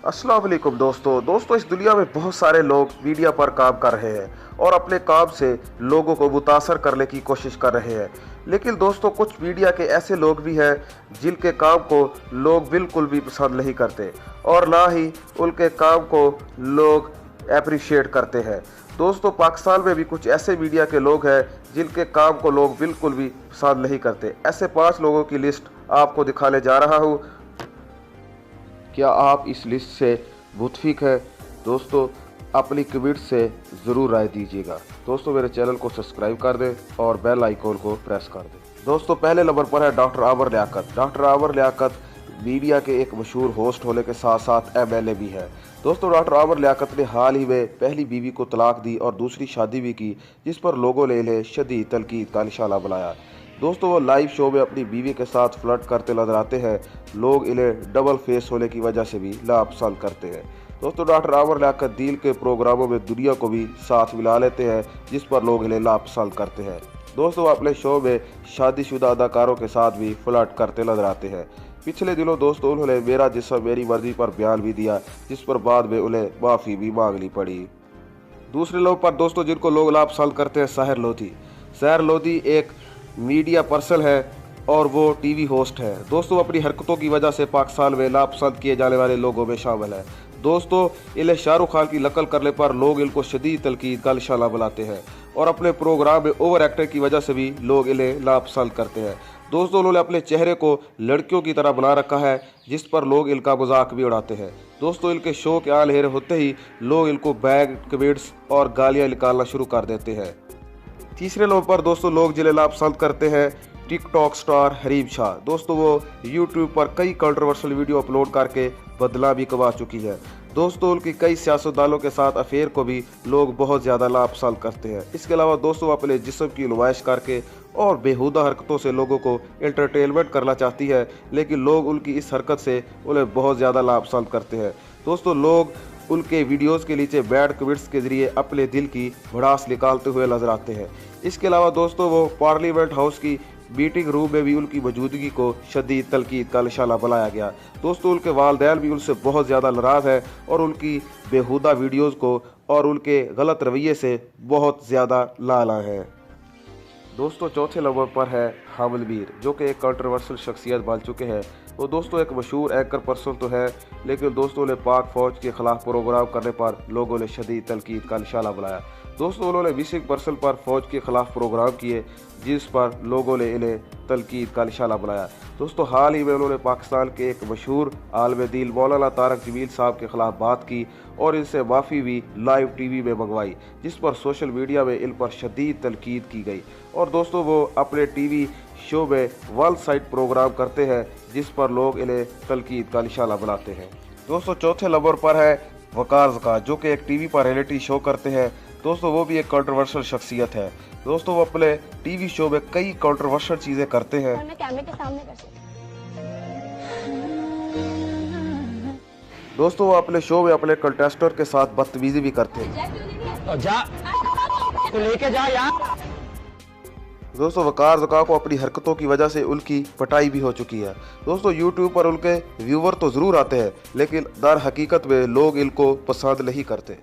अस्सलाम वालेकुम दोस्तों इस दुनिया में बहुत सारे लोग मीडिया पर काम कर रहे हैं और अपने काम से लोगों को मुतासर करने की कोशिश कर रहे हैं। लेकिन दोस्तों कुछ मीडिया के ऐसे लोग भी हैं जिनके काम को लोग बिल्कुल भी पसंद नहीं करते और ना ही उनके काम को लोग अप्रिशिएट करते हैं। दोस्तों पाकिस्तान में भी कुछ ऐसे मीडिया के लोग हैं जिनके काम को लोग बिल्कुल भी पसंद नहीं करते। ऐसे 5 लोगों की लिस्ट आपको दिखाने जा रहा हूँ। क्या आप इस लिस्ट से मुतफिक है? दोस्तों अपनी कमेंट से ज़रूर राय दीजिएगा। दोस्तों मेरे चैनल को सब्सक्राइब कर दें और बेल आइकॉन को प्रेस कर दें। दोस्तों पहले नंबर पर है डॉक्टर आमर लियाकत। डॉक्टर आमर लियाकत मीडिया के एक मशहूर होस्ट होने के साथ साथ MLA भी है। दोस्तों डॉक्टर आमर लियाकत ने हाल ही में पहली बीवी को तलाक दी और दूसरी शादी भी की, जिस पर लोगों ने इन्हें शदीद तनकीद का निशाना बनाया। दोस्तों वो लाइव शो में अपनी बीवी के साथ फ्लर्ट करते नजर आते हैं। लोग इन्हें डबल फेस होने की वजह से भी नापसंद करते हैं। दोस्तों डॉक्टर आमर लियाकत दिल के प्रोग्रामों में दुनिया को भी साथ मिला लेते हैं, जिस पर लोग इन्हें नापसंद करते हैं। दोस्तों वो अपने शो में शादीशुदा अदाकारों के साथ भी फ्लर्ट करते नजर आते हैं। पिछले दिनों दोस्तों उन्होंने मेरा जिस्म मेरी मर्जी पर बयान भी दिया, जिस पर बाद में उन्हें माफ़ी भी मांगनी पड़ी। दूसरे लोग पर दोस्तों जिनको लोग नापसंद करते हैं सहर लोधी। सहर लोधी एक मीडिया पर्सन है और वो टीवी होस्ट है। दोस्तों अपनी हरकतों की वजह से पाकिस्तान में नापसंद किए जाने वाले लोगों में शामिल है। दोस्तों इन्हें शाहरुख खान की नकल करने पर लोग इनको शदीद तनकीद का निशाना बनाते हैं और अपने प्रोग्राम में ओवर एक्टर की वजह से भी लोग इन्हें नापसंद करते हैं। दोस्तों उन्होंने अपने चेहरे को लड़कियों की तरह बना रखा है, जिस पर लोग इनका मजाक भी उड़ाते हैं। दोस्तों इनके शो के आलहेरे होते ही लोग इनको बैग कमेंट्स और गालियां निकालना शुरू कर देते हैं। तीसरे नंबर पर दोस्तों लोग जिन्हें नापसंद करते हैं टिकटॉक स्टार हरीम शाह। दोस्तों वो यूट्यूब पर कई कंट्रोवर्शियल वीडियो अपलोड करके बदला भी कमा चुकी है। दोस्तों उनकी कई सियासतदानों के साथ अफेयर को भी लोग बहुत ज़्यादा नापसंद करते हैं। इसके अलावा दोस्तों अपने जिस्म की नुमाइश करके और बेहुदा हरकतों से लोगों को एंटरटेनमेंट करना चाहती है, लेकिन लोग उनकी इस हरकत से उन्हें बहुत ज़्यादा नापसंद करते हैं। दोस्तों लोग उनके वीडियोस के नीचे बैड कमेंट्स के जरिए अपने दिल की भड़ास निकालते हुए नजर आते हैं। इसके अलावा दोस्तों वो पार्लियामेंट हाउस की मीटिंग रूम में भी उनकी मौजूदगी को शदीद तनकीद का निशाना बनाया गया। दोस्तों उनके वालिदैन भी उनसे बहुत ज़्यादा नाराज़ है और उनकी बेहुदा वीडियोज़ को और उनके गलत रवैये से बहुत ज़्यादा लाला है। दोस्तों चौथे नंबर पर है हामिद मीर, जो कि एक कंट्रोवर्शियल शख्सियत बन चुके हैं। वो दोस्तों एक मशहूर एंकर पर्सन तो है, लेकिन दोस्तों ने पाक फौज के खिलाफ प्रोग्राम करने पर लोगों ने शदीद तनकीद का निशाना बनाया। दोस्तों उन्होंने मिसिंग पर्सन पर फौज के खिलाफ प्रोग्राम किए, जिस पर लोगों ने इन्हें तनकीद का निशाना बनाया। दोस्तों हाल ही में उन्होंने पाकिस्तान के एक मशहूर आलिम दीन मौलाना तारक जमील साहब के खिलाफ बात की और इनसे माफ़ी भी लाइव टीवी में मंगवाई, जिस पर सोशल मीडिया में इन पर शदीद तनकीद की गई। और दोस्तों वो अपने टीवी शो में वन साइड प्रोग्राम करते हैं, जिस पर लोग इन्हें तनकीद का निशाना बनाते हैं। दोस्तों चौथे नंबर पर है वकार ज़कात, जो कि एक टीवी पर रियलिटी शो करते हैं। दोस्तों वो भी एक कंट्रोवर्शियल शख्सियत है। दोस्तों वो अपने टीवी शो में कई कंट्रोवर्शियल चीज़ें करते हैं। दोस्तों वो अपने शो में अपने कंटेस्टेंट के साथ बदतमीजी भी करते हैं। तो लेके जा यार। दोस्तों वकार ज़कात को अपनी हरकतों की वजह से उनकी पिटाई भी हो चुकी है। दोस्तों यूट्यूब पर उनके व्यूवर तो ज़रूर आते हैं, लेकिन दर हकीकत में लोग इनको पसंद नहीं करते।